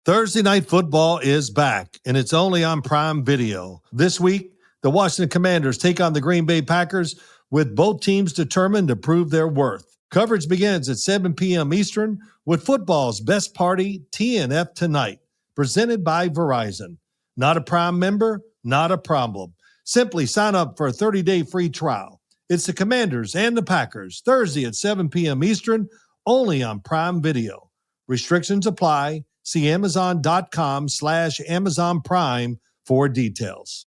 Thursday Night Football is back, and it's only on Prime Video. This week, the Washington Commanders take on the Green Bay Packers with both teams determined to prove their worth. Coverage begins at 7 p.m. Eastern with football's best party, TNF Tonight, presented by Verizon. Not a Prime member? Not a problem. Simply sign up for a 30-day free trial. It's the Commanders and the Packers, Thursday at 7 p.m. Eastern, only on Prime Video. Restrictions apply. See Amazon.com/Amazon Prime for details.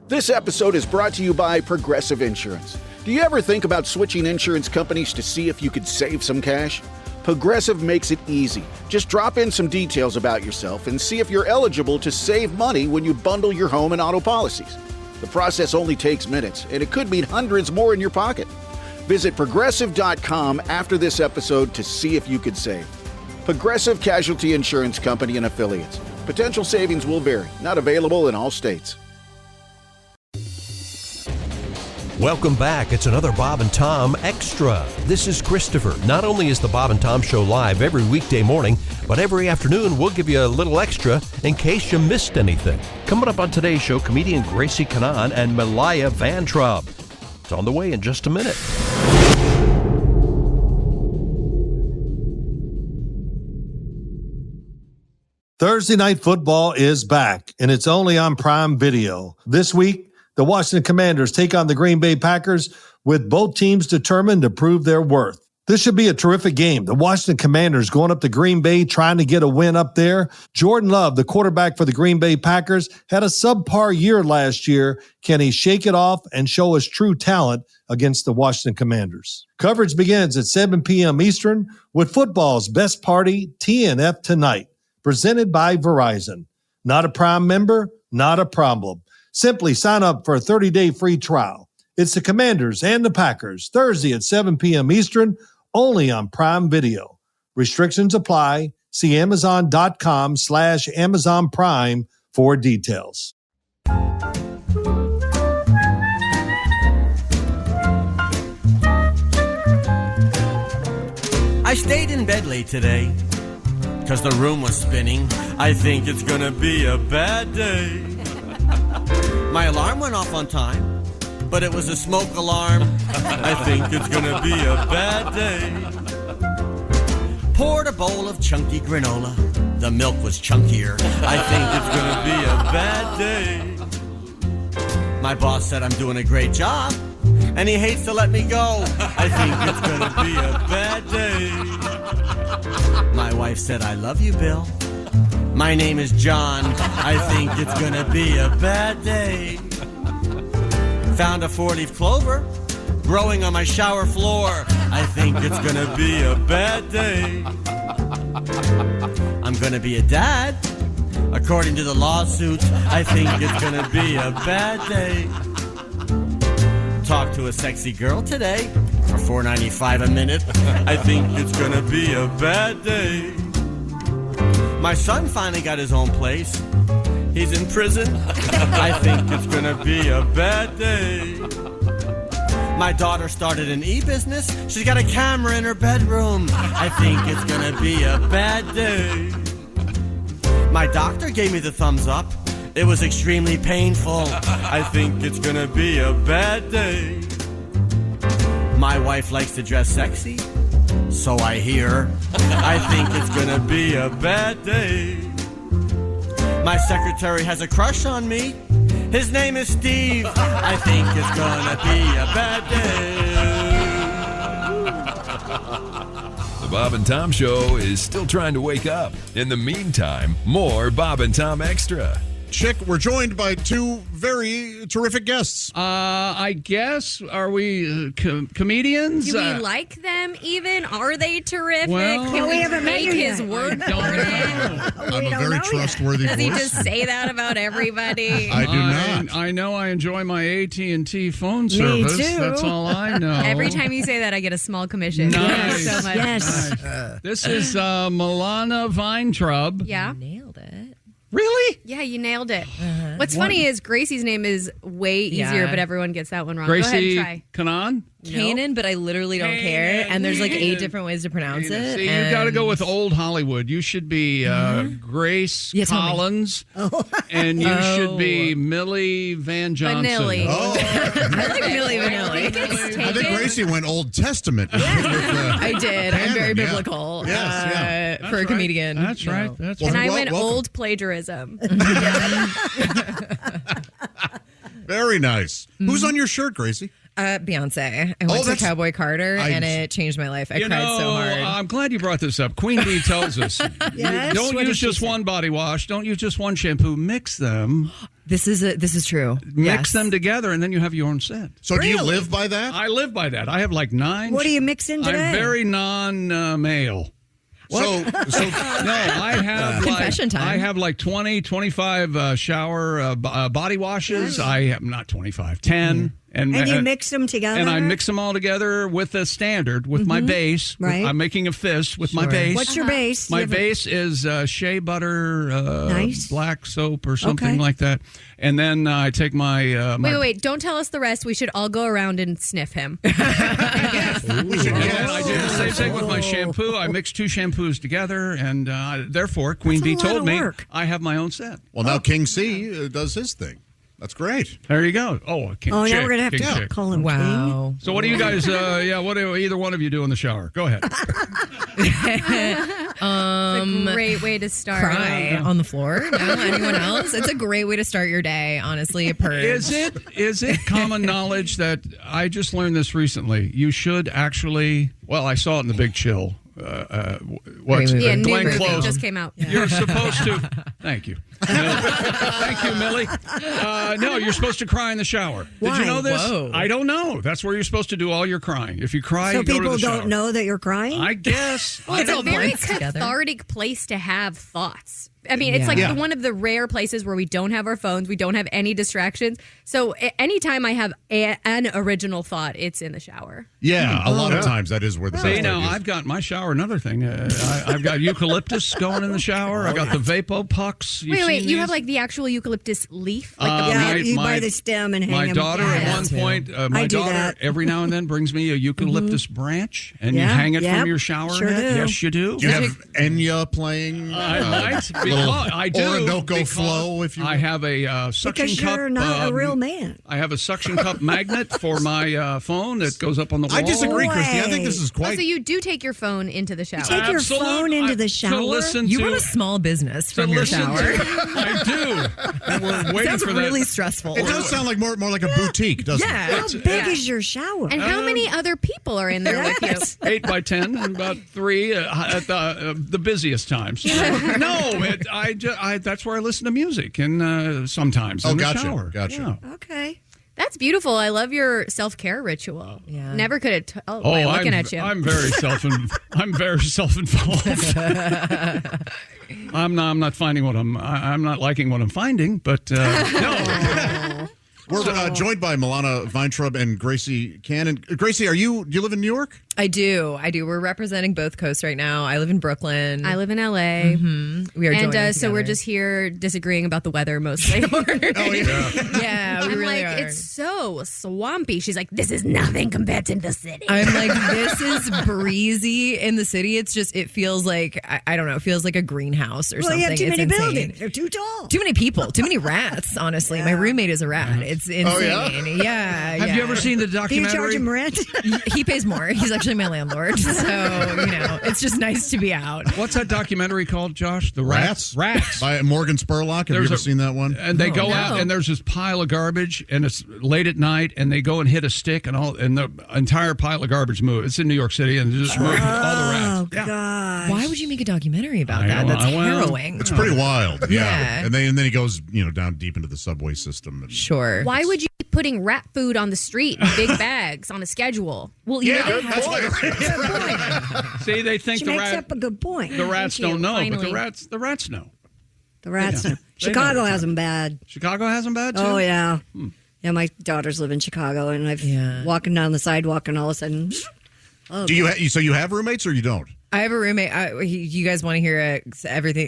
This episode is brought to you by Progressive Insurance. Do you ever think about switching insurance companies to see if you could save some cash? Progressive makes it easy. Just drop in some details about yourself and see if you're eligible to save money when you bundle your home and auto policies. The process only takes minutes, and it could mean hundreds more in your pocket. Visit Progressive.com after this episode to see if you could save. Progressive Casualty Insurance Company and Affiliates. Potential savings will vary. Not available in all states. Welcome back. It's another Bob and Tom Extra. This is Christopher. Not only is the Bob and Tom Show live every weekday morning, but every afternoon we'll give you a little extra in case you missed anything. Coming up on today's show, comedian Geacie Canaan and Milaya Vanetrub. It's on the way in just a minute. Thursday Night Football is back, and it's only on Prime Video. This week, the Washington Commanders take on the Green Bay Packers with both teams determined to prove their worth. This should be a terrific game. The Washington Commanders going up to Green Bay trying to get a win up there. Jordan Love, the quarterback for the Green Bay Packers, had a subpar year last year. Can he shake it off and show his true talent against the Washington Commanders? Coverage begins at 7 p.m. Eastern with football's best party, TNF Tonight, presented by Verizon. Not a Prime member? Not a problem. Simply sign up for a 30-day free trial. It's the Commanders and the Packers, Thursday at 7 p.m. Eastern, only on Prime Video. Restrictions apply. See Amazon.com/Amazon Prime for details. I stayed in bed late today because the room was spinning. I think it's gonna be a bad day. My alarm went off on time, but it was a smoke alarm. I think it's gonna be a bad day. Poured a bowl of chunky granola. The milk was chunkier. I think it's gonna be a bad day. My boss said I'm doing a great job, and he hates to let me go. I think it's gonna be a bad day. My wife said, I love you, Bill. My name is John. I think it's gonna be a bad day. Found a 4-leaf clover growing on my shower floor. I think it's gonna be a bad day. I'm gonna be a dad, according to the lawsuit. I think it's gonna be a bad day. Talked to a sexy girl today for $4.95 a minute. I think it's gonna be a bad day. My son finally got his own place. He's in prison. I think it's gonna be a bad day. My daughter started an e-business. She's got a camera in her bedroom. I think it's gonna be a bad day. My doctor gave me the thumbs up. It was extremely painful. I think it's gonna be a bad day. My wife likes to dress sexy, so I hear. I think it's gonna be a bad day. My secretary has a crush on me. His name is Steve. I think it's gonna be a bad day. The Bob and Tom Show is still trying to wake up. In the meantime, more Bob and Tom Extra. Chick, we're joined by two very terrific guests. I guess, are we comedians? Do we like them even? Are they terrific? Well, Can we ever make make his word for it? I'm a very trustworthy Does voice. he just say that about everybody? I do not. I know I enjoy my AT&T phone service. too. That's all I know. Every time you say that, I get a small commission. Nice. Thank you so much. Nice. This is Milaya Vanetrub. Yeah. Nailed it. Really? Yeah, you nailed it. What's funny is Gracie's name is way easier, but everyone gets that one wrong. Go ahead and Geacie try. Canaan? Canaan, but I literally don't care. And there's like 8 different ways to pronounce it. See, you got to go with old Hollywood. You should be Grace Collins, and you should be Millie Van Johnson. Vanilli. I like Millie Vanilli. I think Gracie went Old Testament. I did. I'm very Canaan, biblical Yes, for a comedian. That's right. That's And right. I went welcome. old plagiarism. Very nice. Who's on your shirt, Gracie? Beyonce. I went to Cowboy Carter, and it changed my life. I cried so hard. I'm glad you brought this up. Queen Bee tells us, don't What use did just she say? one body wash. Don't use just one shampoo. Mix them. This is true. Mix them together, and then you have your own scent. So do you live by that? I live by that. I have like 9. What do you mix in today? I'm very non-male. So No, I have Confession time. I have like 20, 25 shower body washes. I have not 25, 10. And you mix them together? And I mix them all together with a standard, with my base. Right. I'm making a fist with my base. What's your base? My base is shea butter, Nice. black soap or something Okay. like that. And then I take my... Wait. Don't tell us the rest. We should all go around and sniff him. And I do the same thing with my shampoo. I mix 2 shampoos together, and therefore, Queen Bee That's a lot told of me work. I have my own set. Well, now King C does his thing. That's great. There you go. Oh, King now Chick, we're going to have King to Chick. call him Wow. So what do you guys, what do either one of you do in the shower? Go ahead. It's a great way to start. Cry on the floor. No, anyone else? It's a great way to start your day. Honestly, a purge. Is it common knowledge that I just learned this recently? You should actually. Well, I saw it in The Big Chill. What's Great Yeah, movie. new Glenn movie Close? just came out. You're supposed to. Thank you. Thank you, Millie. No, you're supposed to cry in the shower. Did Why? you know this? Whoa. I don't know. That's where you're supposed to do all your crying. If you cry, So you go to people the shower. don't know that you're crying? I guess. It's a all very blends together. cathartic place to have thoughts. I mean, it's like one of the rare places where we don't have our phones, we don't have any distractions. So anytime I have an original thought, it's in the shower. Yeah, a lot of times that is where the See, best now ideas- I've got my shower. Another thing, I've got eucalyptus going in the shower. I got the Vapo Pucks. You've Wait, seen you these? have like the actual eucalyptus leaf? Like yeah, you buy the stem and hang my them. daughter Yeah. at one point, my I do daughter that. every now and then brings me a eucalyptus branch, and you Yeah, hang it yep, from your shower sure head. do. Yes, you do. Do you have Enya playing? I might. little I do. Orinoco because flow, if you will. I have a suction Because cup. you're not a real man. I have a suction cup magnet for my phone that goes up on the wall. I disagree, No Christy. I think way. this is Oh, quite. so you do take your phone into the shower? take your phone into the shower? To listen You to, run a small business to from your listen shower. to- I do. And we're waiting Sounds for really that. stressful. It does sound like more like a boutique, doesn't it? Yeah. How big is your shower? And how many other people are in there with you? 8 by 10 and about 3 at the busiest times. No, that's where I listen to music and sometimes in the shower. Gotcha. Yeah. Okay. That's beautiful. I love your self-care ritual. Yeah. Never could have. Oh, looking at you. I'm very self-involved. I'm not finding what I'm not liking what I'm finding, but no. We're joined by Milaya Vanetrub and Geacie Canaan. Gracie, do you live in New York? I do. We're representing both coasts right now. I live in Brooklyn. I live in LA. We are And joining so we're together. just here disagreeing about the weather mostly. Oh, yeah. Yeah, we I'm really like, are. it's so swampy. She's like, this is nothing compared to the city. I'm like, this is breezy in the city. It's just, it feels like, I don't know, it feels like a greenhouse or Well, something. you have too It's many insane. buildings. They're too tall. Too many people, too many rats, honestly. My roommate is a rat. It's insane. Oh, yeah? Have you ever seen the Do you documentary? charge him rent? He pays more. He's actually my landlord. So, it's just nice to be out. What's that documentary called, Josh? The Rats? Rats. By Morgan Spurlock. Have There's you ever seen that one? And they go out, and there's this pile of garbage, and it's late at night, and they go and hit a stick, and the entire pile of garbage moves. It's in New York City, and they just move all the Oh, rats. Yeah. God. Why would you make a documentary about I that? know, That's I will. harrowing. It's pretty wild. Yeah. And then he goes, down deep into the subway system. And, Sure. Why would you be putting rat food on the street in big bags on a schedule? Well, See, they think She the makes up a good point. the rats Thank you, don't know, but finally. the rats know. The rats know. They Chicago know. has them bad. Chicago has them bad too. Oh, yeah. Yeah, my daughters live in Chicago, and walking down the sidewalk, and all of a sudden, do you so you have roommates or you don't? I have a roommate. You guys want to hear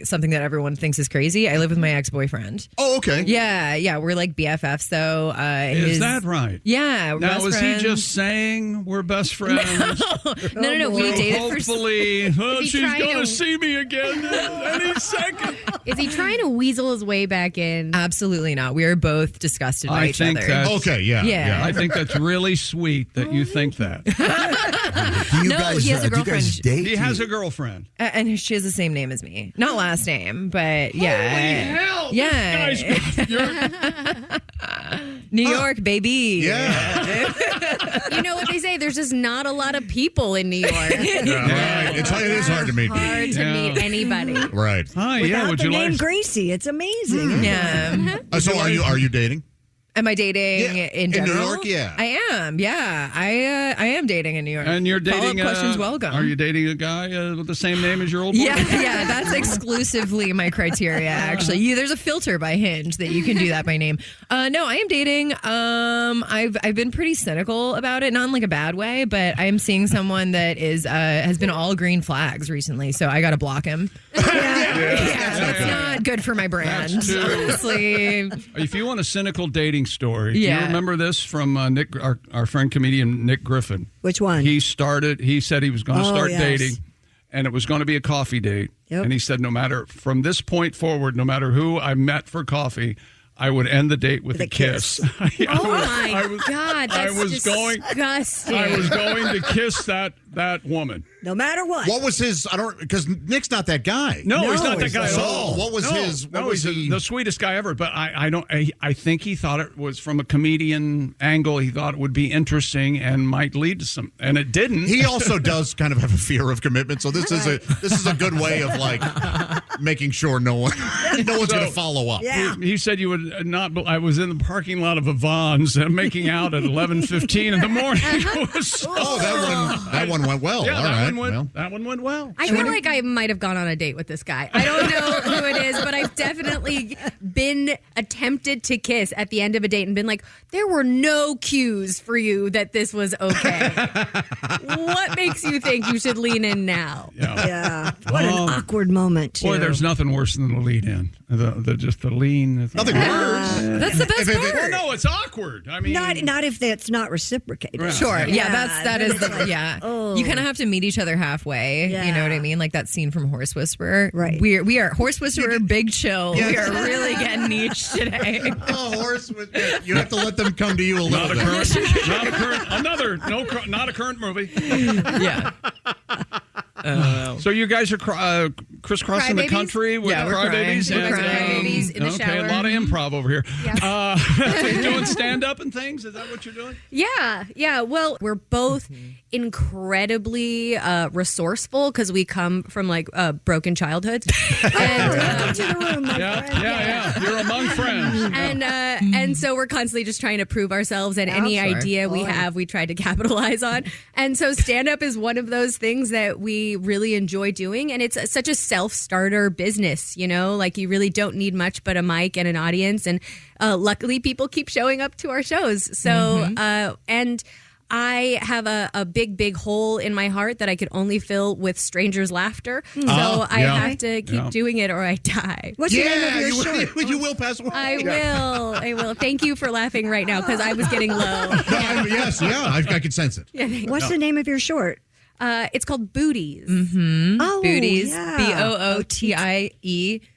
something that everyone thinks is crazy? I live with my ex-boyfriend. Oh, okay. Yeah. We're like BFFs, though. Is that right? Yeah. We're now, best was friends. he just saying we're best friends? No. We dated hopefully, she's going to see me again any second. Is he trying to weasel his way back in? Absolutely not. We are both disgusted by each other. Okay, yeah. I think that's really sweet that you think that. He has a girlfriend. He has a girlfriend. And she has the same name as me. Not last name, but yeah. Holy hell! Yeah. New York, baby. Yeah. You know what they say? There's just not a lot of people in New York. Right. It is hard to meet people. Hard to meet anybody. Right. Hi, Without would the you name like? Gracie, it's amazing. Yeah. So are you dating? Am I dating in general? New York? Yeah. I am. Yeah. I am dating in New York. And you're dating. Follow-up questions welcome. Are you dating a guy with the same name as your old boy? Yeah. That's exclusively my criteria. Actually, there's a filter by Hinge that you can do that by name. No, I am dating. I've been pretty cynical about it, not in like a bad way, but I am seeing someone that has been all green flags recently, so I got to block him. That's not good for my brand. Honestly. If you want a cynical dating story, do you Yeah. remember this from Nick, our friend comedian Nick Griffin? Which one? He said he was going to start yes. dating, and it was going to be a coffee date. Yep. And he said, from this point forward, no matter who I met for coffee, I would end the date with a kiss. Oh my God, that's disgusting. I was going to kiss that woman. No matter what. What was his? Because Nick's not that guy. No, he's not that guy at all. What was his? What was he's the sweetest guy ever. But I think he thought it was from a comedian angle. He thought it would be interesting and might lead to some, and it didn't. He also does kind of have a fear of commitment, so this is a good way of like making sure no one's going to follow up. Yeah. He said you would not. I was in the parking lot of a Vons making out at 11:15 in the morning. That one went well. Yeah, All that right. one went well. I feel like I might have gone on a date with this guy. I don't know who it is, but I've definitely been attempted to kiss at the end of a date and been like, there were no cues for you that this was okay. What makes you think you should lean in now? Yeah. What an awkward moment, too. Boy, there's nothing worse than the lead in. Just the lean. Nothing worse. That's the best part. Well, no, it's awkward. I mean, not if that's not reciprocated. Right. Sure. Yeah, that is Oh. You kind of have to meet each other halfway. Yeah. You know what I mean? Like that scene from Horse Whisperer. Right. We are Horse Whisperer, Big Chill. Yes. We are really getting niche today. Horse. You have to let them come to you a little bit. Not a current movie. Yeah. So you guys are crisscrossing the country with crybabies? We're crybabies in the shower. Okay, a lot of improv over here. Yeah. Doing stand-up and things? Is that what you're doing? Yeah. Well, we're both incredibly resourceful because we come from like broken childhoods. Welcome to the room, my friend. Yeah. You're among friends. And so we're constantly just trying to prove ourselves, and any idea we have, we try to capitalize on. And so stand-up is one of those things that we really enjoy doing, and it's such a self-starter business, you know? Like you really don't need much but a mic and an audience, and luckily people keep showing up to our shows. So, and I have a big hole in my heart that I could only fill with strangers' laughter. So I have to keep doing it or I die. What's the name of your shirt? You will pass away. I will. Thank you for laughing right now because I was getting low. I can sense it. What's the name of your short? It's called Booties. Oh, Booties. yeah.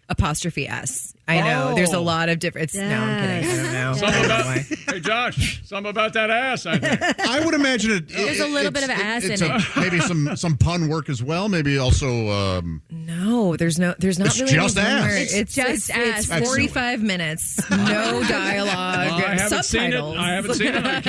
BOOTIE''S. I know. There's a lot of different. No, I'm kidding. I don't know. Hey, Josh, something about that ass, I think. I would imagine it. There's a little bit of ass in it. Maybe some pun work as well. Maybe also. No, there's not It's really just any ass. humor. It's just ass. It's 45 minutes. No dialogue. I haven't seen it. I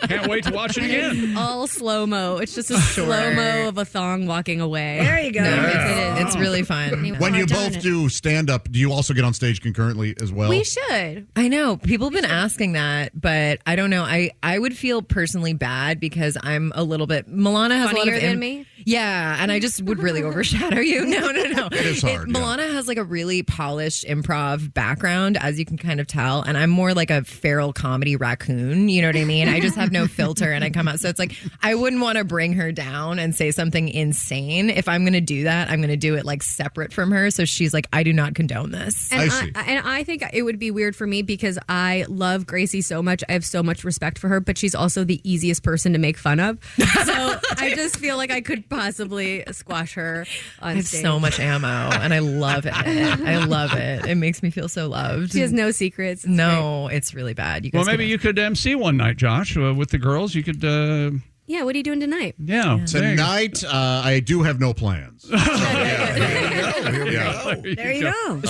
can't wait to watch it again. All slow-mo. It's just a slow-mo of a thong walking away. There you go. No, it's really fun. When you both do stand-up, do you also get on stage concurrently as well? We should. I know. People have been asking that, but I don't know. I would feel personally bad because I'm a little bit... Milana has Funnier a lot of... than me? Yeah, and I just would really overshadow you. No. It is hard. Milana has like a really polished improv background, as you can kind of tell, and I'm more like a feral comedy raccoon. You know what I mean? I just have no filter, and I come out. So it's like I wouldn't want to bring her down and say something insane. If I'm going to do that, I'm going to do it like separate from her. So she's like, I do not condone this. And I think it would be weird for me because I love Geacie so much. I have so much respect for her, but she's also the easiest person to make fun of. So I just feel like I could possibly squash her on I have stage. so much ammo, and I love it. I love it. It makes me feel so loved. She has no secrets. It's really bad. You guys Well, maybe you could MC one night, Josh, with the girls. You could. Yeah, what are you doing tonight? Yeah. Tonight, I do have no plans. So, There you go.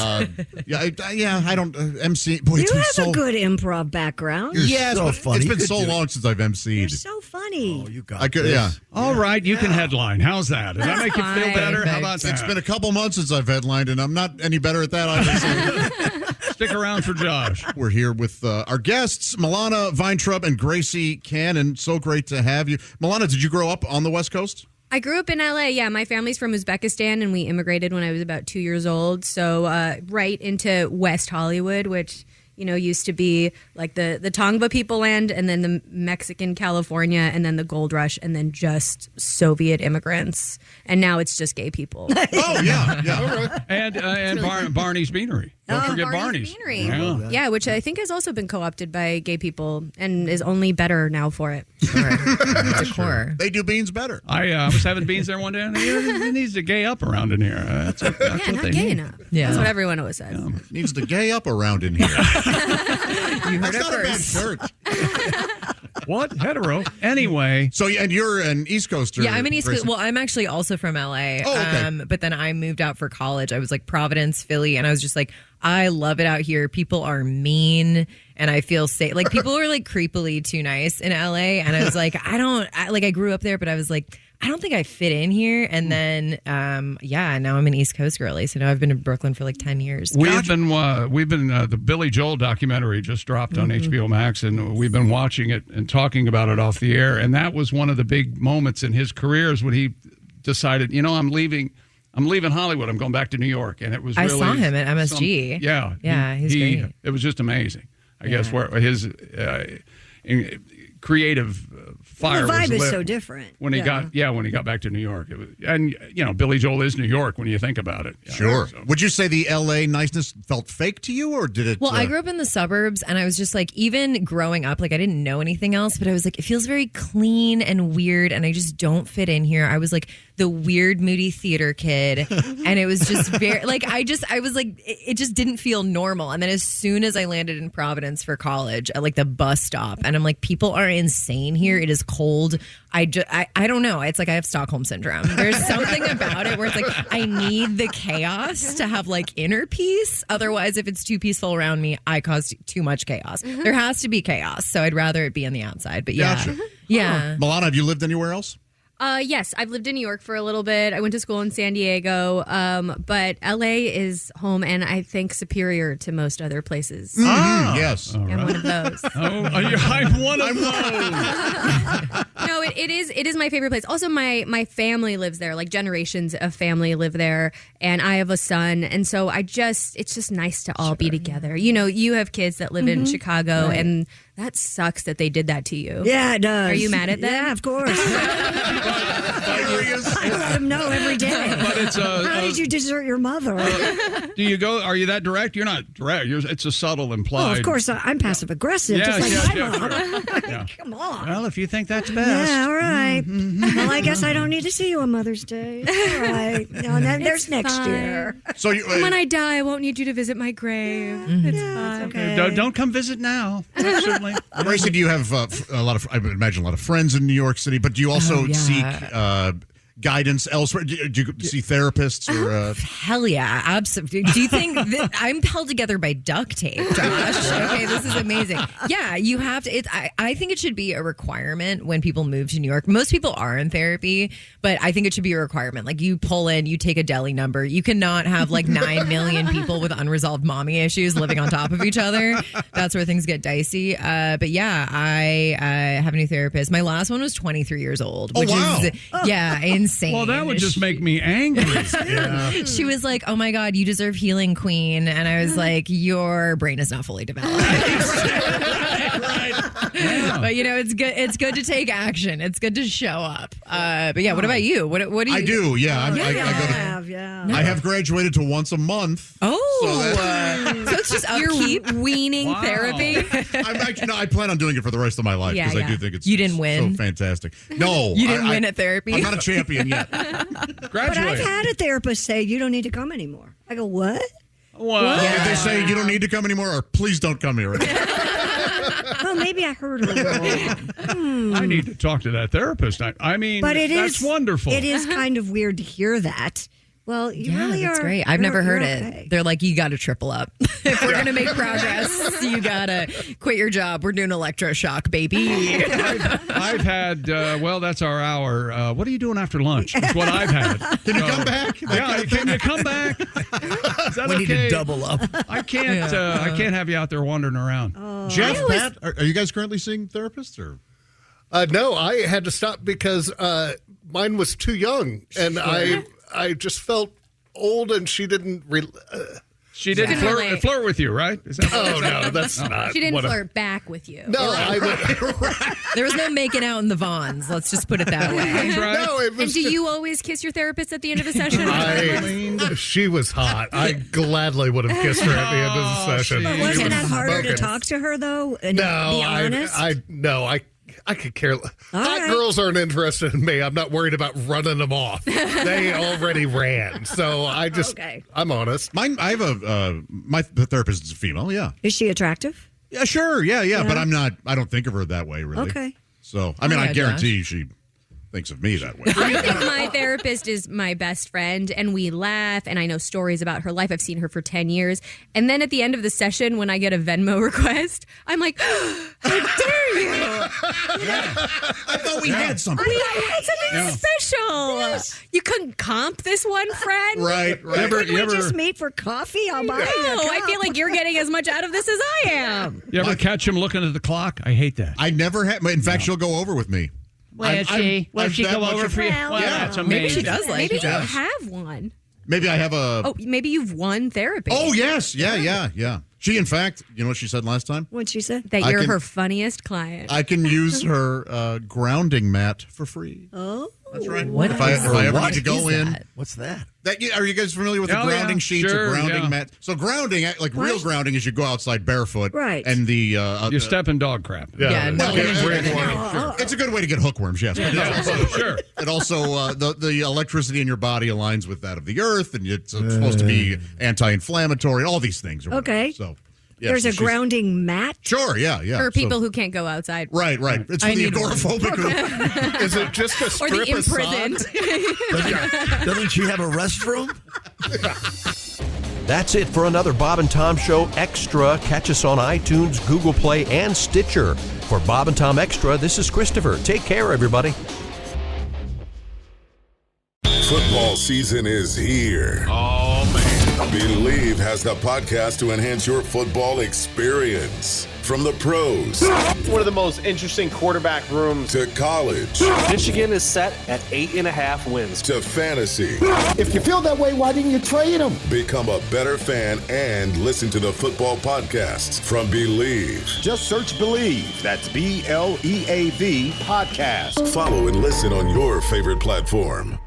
I don't MC. Boy, You it's been have so a good improv background. Yes, so but funny. it's You been could so do it. long since I've MC'd. You're so funny. Oh, you got I could, this. yeah. All right, you can headline. How's that? Does that make you feel fine. better? How about that? It's been a couple months since I've headlined, and I'm not any better at that either. Stick around for Josh. We're here with our guests, Milaya Vanetrub and Geacie Canaan. So great to have you. Milaya, did you grow up on the West Coast? I grew up in LA. Yeah, my family's from Uzbekistan, and we immigrated when I was about 2 years old. So right into West Hollywood, which used to be like the Tongva people land, and then the Mexican California, and then the gold rush, and then just Soviet immigrants, and now it's just gay people. Oh yeah. All right. And Barney's Beanery. Don't forget Barney's. Beanery. Yeah. Yeah, which I think has also been co-opted by gay people and is only better now for it. the core. They do beans better. I was having beans there one day, and it needs to gay up around in here. That's what Not they gay need. enough. Yeah. That's what everyone always says. Needs to gay up around in here. You heard That's it not a bad first. shirt. What? Hetero. Anyway. So, and you're an East Coaster. Yeah, I'm an East Coast. Geacie. Well, I'm actually also from LA. Oh, okay. But then I moved out for college. I was like Providence, Philly, and I was just like, I love it out here. People are mean, and I feel safe. Like people are like creepily too nice in LA, and I was like, I grew up there, but I was like, I don't think I fit in here. And then, now I'm an East Coast girly. So now I've been in Brooklyn for like 10 years. We've been the Billy Joel documentary just dropped on HBO Max, and we've been watching it and talking about it off the air. And that was one of the big moments in his career is when he decided, I'm leaving Hollywood. I'm going back to New York. And it was I really saw him at MSG. He's great. It was just amazing. I guess where his creative fire The vibe was is lit so different. when he got back to New York. It was, and Billy Joel is New York when you think about it. Sure. So. Would you say the LA niceness felt fake to you, or did it? Well, I grew up in the suburbs, and I was just like, even growing up, like I didn't know anything else, but I was like, it feels very clean and weird, and I just don't fit in here. I was like the weird, moody theater kid, and it was just very like I was like, it just didn't feel normal. And then as soon as I landed in Providence for college, at like the bus stop, and I'm like, people are insane here. It is cold. I don't know. It's like I have Stockholm syndrome. There's something about it where it's like I need the chaos to have like inner peace. Otherwise, if it's too peaceful around me, I cause too much chaos. There has to be chaos. So I'd rather it be on the outside. But yeah. Gotcha. Yeah. Milaya, have you lived anywhere else? Yes, I've lived in New York for a little bit. I went to school in San Diego, but LA is home and I think superior to most other places. Yes. I'm one of those. I'm one of those. No, it is my favorite place. Also, my family lives there. Like generations of family live there, and I have a son, and so it's just nice to all be together. You have kids that live in Chicago, and that sucks that they did that to you. Yeah, it does. Are you mad at them? Yeah, of course. I let them know every day. But it's How did you desert your mother? do you go? Are you that direct? You're not direct. It's a subtle implied. Oh, of course, I'm passive aggressive, just like my mom. Yeah. Come on. Well, if you think that's best. Yeah, all right. Well, I guess I don't need to see you on Mother's Day. All right. No, and then there's next fine. year. So And when I die, I won't need you to visit my grave. It's fine. Okay. Don't come visit now. Certainly. Geacie, do you have a lot of? I would imagine a lot of friends in New York City, but do you also seek guidance elsewhere? Do you see therapists or? Hell yeah, absolutely. Do you think that I'm held together by duct tape, Josh? Okay, this is amazing. Yeah, you have to. I think it should be a requirement when people move to New York. Most people are in therapy, but I think it should be a requirement. Like you pull in, you take a deli number. You cannot have like 9 million people with unresolved mommy issues living on top of each other. That's where things get dicey. But yeah, I have a new therapist. My last one was 23 years old, which is insane. insane. Well, that would just make me angry. She was like, "Oh my God, you deserve healing, Queen," and I was like, "Your brain is not fully developed." Right. Yeah. But it's good. It's good to take action. It's good to show up. But yeah, what about you? What do you? I do. Yeah, I have graduated to once a month. Oh, so it's just You're weaning therapy. I plan on doing it for the rest of my life because I do think it's you didn't win. So fantastic. No, you didn't win at therapy. I'm not a champion yet. But I've had a therapist say you don't need to come anymore. I go, what? Well, Did they say you don't need to come anymore, or please don't come here? Oh, maybe I heard her wrong. I need to talk to that therapist. I mean, but that's wonderful. It is kind of weird to hear that. Well, you really that's are. great. I've never heard okay. it. They're like, you got to triple up. If we're going to make progress, you got to quit your job. We're doing electroshock, baby. I've had, that's our hour. What are you doing after lunch? That's what I've had. Can you come back? Can you come back? Is that we okay? need to double up. I can't have you out there wandering around. Jeff, Pat, are you guys currently seeing therapists? Or? No, I had to stop because mine was too young, and I just felt old, and she didn't. She didn't flirt with you, right? No, that's not. She didn't flirt back with you. No, there was no making out in the Vons. Let's just put it that way. Right. No, it was. And do you always kiss your therapist at the end of a session? She was hot. I gladly would have kissed her at the end of the session. But wasn't that harder to talk to her though? And be honest. I could care. Hot girls aren't interested in me. I'm not worried about running them off. They already ran. So I'm honest. I have my therapist is a female. Yeah. Is she attractive? Yeah, sure. Yeah. But I don't think of her that way, really. Okay. So, I guarantee she thinks of me that way. I think my therapist is my best friend, and we laugh, and I know stories about her life. I've seen her for 10 years. And then at the end of the session, when I get a Venmo request, I'm like, how dare you? I thought we had something. We had something special. Yes. You couldn't comp this one friend? Right. You ever just meet for coffee? I'll buy you a cup. I feel like you're getting as much out of this as I am. You ever catch him looking at the clock? I hate that. I never had. In fact, she'll go over with me. Will she go over for you? Well, that's amazing. Maybe she does like Maybe you. you have one. Maybe I have a. Oh, maybe you've won therapy. Oh, yes. Yeah. She, in fact, you know what she said last time? What'd she say? That you're her funniest client. I can use her grounding mat for free. Oh. That's right. If I ever need to go in. What's that? Are you guys familiar with the grounding sheets or grounding mat? So grounding, like real grounding, is you go outside barefoot. Right. And you step in dog crap. It's a good way to get hookworms, yes. Sure. It also, the electricity in your body aligns with that of the earth, and it's supposed to be anti-inflammatory, all these things. Okay. So. There's a grounding mat? Sure, yeah. For people who can't go outside. Right. It's for the agoraphobic. Is it just a strip or the imprisoned. Doesn't she have a restroom? That's it for another Bob and Tom Show Extra. Catch us on iTunes, Google Play, and Stitcher. For Bob and Tom Extra, this is Christopher. Take care, everybody. Football season is here. Oh, man. Believe has the podcast to enhance your football experience. From the pros. One of the most interesting quarterback rooms. To college. Michigan is set at 8.5 wins. To fantasy. If you feel that way, why didn't you trade him? Become a better fan and listen to the football podcasts from Believe. Just search Believe. That's BLEAV podcast. Follow and listen on your favorite platform.